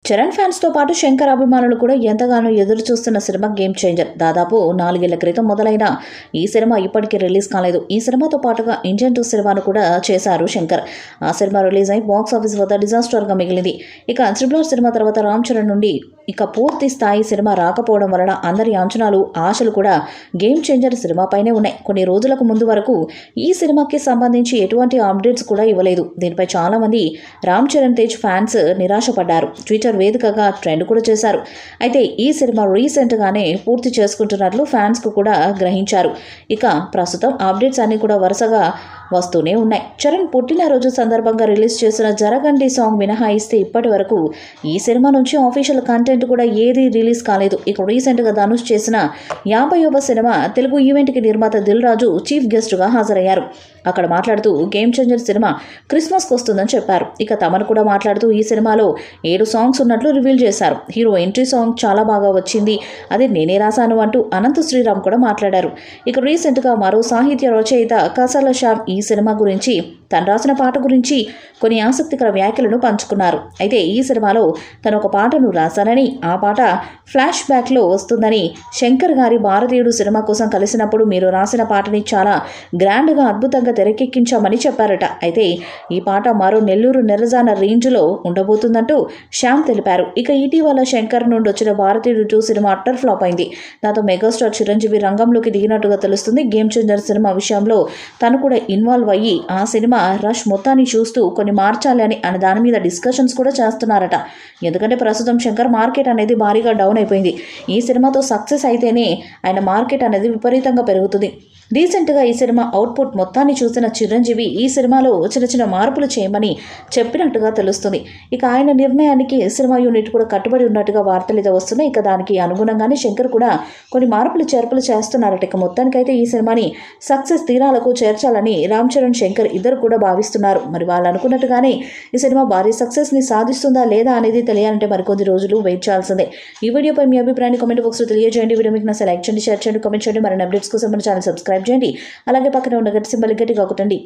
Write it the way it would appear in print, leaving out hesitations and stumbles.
చరణ్ ఫ్యాన్స్తో పాటు శంకర్ అభిమానులు కూడా ఎంతగానో ఎదురు చూస్తున్న సినిమా గేమ్ చేంజర్. దాదాపు 4 ఏళ్ల క్రితం మొదలైన ఈ సినిమా ఇప్పటికీ రిలీజ్ కాలేదు. ఈ సినిమాతో పాటుగా ఇండియన్ 2 సినిమాను కూడా చేశారు శంకర్. ఆ సినిమా రిలీజ్ అయి బాక్స్ ఆఫీస్ వద్ద డిజాస్టర్గా మిగిలింది. ఇక త్రిబుల్ ఆర్ సినిమా తర్వాత రామ్ చరణ్ నుండి ఇక పూర్తి స్థాయి సినిమా రాకపోవడం వలన అందరి అంచనాలు, ఆశలు కూడా గేమ్ చేంజర్ సినిమాపైనే ఉన్నాయి. కొన్ని రోజులకు ముందు వరకు ఈ సినిమాకి సంబంధించి ఎటువంటి అప్డేట్స్ కూడా ఇవ్వలేదు. దీనిపై చాలామంది రామ్ చరణ్ తేజ్ ఫ్యాన్స్ నిరాశపడ్డారు. ట్విట్టర్ వేదికగా ట్రెండ్ కూడా చేశారు. అయితే ఈ సినిమా రీసెంట్గానే పూర్తి చేసుకుంటున్నట్లు ఫ్యాన్స్కు కూడా గ్రహించారు. ఇక ప్రస్తుతం అప్డేట్స్ అన్నీ కూడా వరుసగా వస్తూనే ఉన్నాయి. చరణ్ పుట్టినరోజు సందర్భంగా రిలీజ్ చేసిన జరగండి సాంగ్ మినహాయిస్తే ఇప్పటి వరకు ఈ సినిమా నుంచి ఆఫీషియల్ కంటెంట్ కూడా ఏదీ రిలీజ్ కాలేదు. ఇక రీసెంట్గా ధనుష్ చేసిన 50వ సినిమా తెలుగు ఈవెంట్కి నిర్మాత దిల్ రాజు చీఫ్ గెస్ట్గా హాజరయ్యారు. అక్కడ మాట్లాడుతూ గేమ్ చేంజర్ సినిమా క్రిస్మస్కి వస్తుందని చెప్పారు. ఇక తమను కూడా మాట్లాడుతూ ఈ సినిమాలో 7 సాంగ్స్ ఉన్నట్లు రివీల్ చేశారు. హీరో ఎంట్రీ సాంగ్ చాలా బాగా వచ్చింది, అది నేనే రాశాను అంటూ అనంత శ్రీరామ్ కూడా మాట్లాడారు. ఇక రీసెంట్గా మరో సాహిత్య రచయిత కసాల శ్యామ్ ఈ సినిమా గురించి, తను రాసిన పాట గురించి కొన్ని ఆసక్తికర వ్యాఖ్యలను పంచుకున్నారు. అయితే ఈ సినిమాలో తను ఒక పాటను రాశానని, ఆ పాట ఫ్లాష్ బ్యాక్లో వస్తుందని, శంకర్ గారి భారతీయుడు సినిమా కోసం కలిసినప్పుడు మీరు రాసిన పాటని చాలా గ్రాండ్గా అద్భుతంగా తెరకెక్కించామని చెప్పారట. అయితే ఈ పాట మరో నెల్లూరు నెరజాన రేంజ్లో ఉండబోతుందంటూ శ్యామ్ తెలిపారు. ఇక ఇటీవల శంకర్ నుండి వచ్చిన భారతీయుడు 2 సినిమా అట్టర్ ఫ్లాప్ అయింది. దాంతో మెగాస్టార్ చిరంజీవి రంగంలోకి దిగినట్టుగా తెలుస్తుంది. గేమ్ చేంజర్ సినిమా విషయంలో తను కూడా ఇన్వాల్వ్ అయ్యి ఆ సినిమా రష్ మొత్తాన్ని చూస్తూ కొన్ని మార్చాలి అని దాని మీద డిస్కషన్స్ కూడా చేస్తున్నారట. ఎందుకంటే ప్రస్తుతం శంకర్ మార్కెట్ అనేది భారీగా డౌన్ అయిపోయింది. ఈ సినిమాతో సక్సెస్ అయితేనే ఆయన మార్కెట్ అనేది విపరీతంగా పెరుగుతుంది. రీసెంట్గా ఈ సినిమా అవుట్పుట్ మొత్తాన్ని చూసిన చిరంజీవి ఈ సినిమాలో చిన్న మార్పులు చేయమని చెప్పినట్టుగా తెలుస్తుంది. ఇక ఆయన నిర్ణయానికి సినిమా యూనిట్ కూడా కట్టుబడి ఉన్నట్టుగా వార్తలు అయితే వస్తున్నాయి. ఇక దానికి అనుగుణంగానే శంకర్ కూడా కొన్ని మార్పులు చేర్పులు చేస్తున్నారట. ఇక మొత్తానికైతే ఈ సినిమాని సక్సెస్ తీరాలకు చేర్చాలని రామ్ చరణ్, శంకర్ ఇద్దరు కూడా భావిస్తున్నారు. మరి వాళ్ళు అనుకున్నట్టుగానే ఈ సినిమా భారీ సక్సెస్ని సాధిస్తుందా లేదా అనేది తెలియాలంటే మరికొద్ది రోజులు వెయిట్ చేయాల్సిందే. ఈ వీడియోపై మీ అభిప్రాయాన్ని కామెంట్ బాక్స్లో తెలియజేయండి. వీడియో మీకు నచ్చితే లైక్ చేయండి, షేర్ చేయండి, కామెంట్ చేయండి. మరిన్ని అప్డేట్స్ కోసం మన ఛానల్ సబ్స్క్రైబ్ చేయండి. అలాగే పక్కన ఉన్న గట్టి సింబల్ గట్టిగా కొట్టండి.